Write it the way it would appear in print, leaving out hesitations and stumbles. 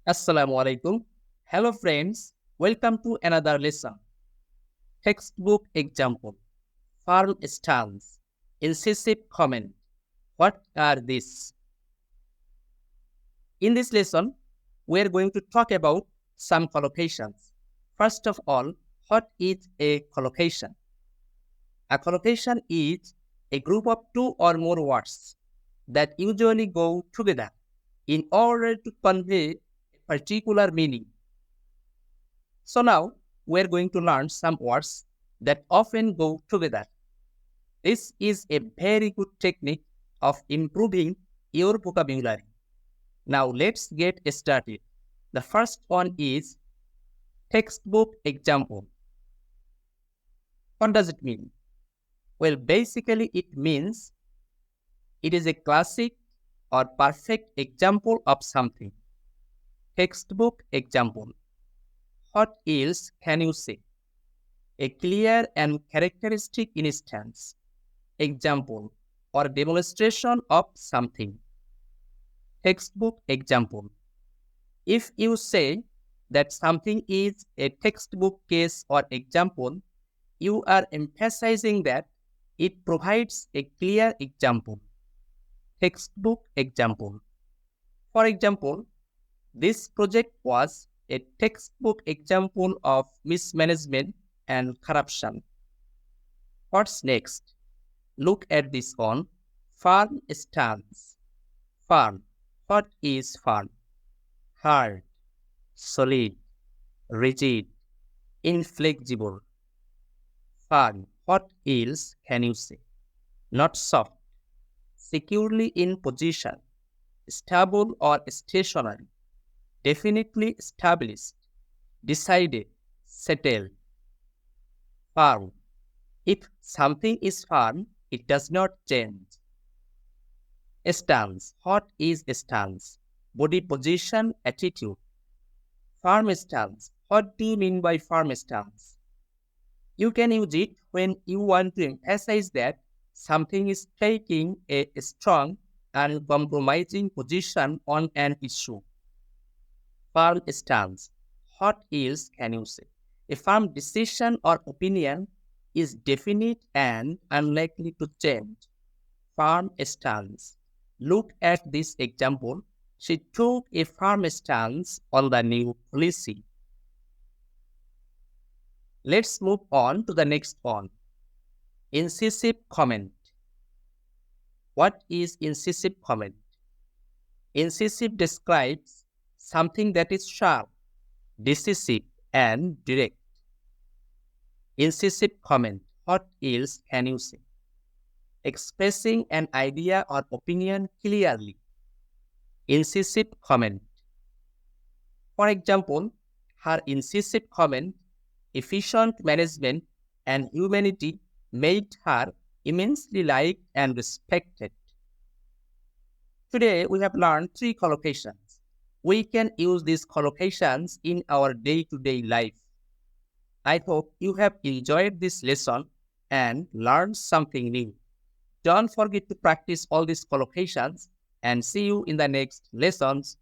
Assalamu alaikum. Hello friends, welcome to another lesson. Textbook example. Farm stance. Incisive comment. What are these? In this lesson, we are going to talk about some collocations. First of all, what is a collocation? A collocation is a group of two or more words that usually go together in order to convey a particular meaning. So now we're going to learn some words that often go together. This is a very good technique of improving your vocabulary. Now let's get started. The first one is textbook example. What does it mean? Well, basically it means it is a classic or perfect example of something. Textbook example. What else can you say? A clear and characteristic instance, example, or demonstration of something. Textbook example. If you say that something is a textbook case or example, you are emphasizing that it provides a clear example. Textbook example. For example, this project was a textbook example of mismanagement and corruption. What's next? Look at this one. Firm stance. Firm. What is firm? Hard, solid, rigid, inflexible. Firm. What else can you say? Not soft. Securely in position. Stable or stationary. Definitely established. Decided. Settled. Firm. If something is firm, it does not change. Stance. What is stance? Body position, attitude. Firm stance. What do you mean by firm stance? You can use it when you want to emphasize that something is taking a strong and uncompromising position on an issue. Firm stance. What else can you say? A firm decision or opinion is definite and unlikely to change. Firm stance. Look at this example. She took a firm stance on the new policy. Let's move on to the next one. Incisive comment. What is incisive comment? Incisive describes something that is sharp, decisive, and direct. Incisive comment. What else can you say? Expressing an idea or opinion clearly. Incisive comment. For example, her incisive comment, efficient management, and humanity made her immensely liked and respected. Today, we have learned 3 collocations. We can use these collocations in our day-to-day life. I hope you have enjoyed this lesson and learned something new. Don't forget to practice all these collocations and see you in the next lessons.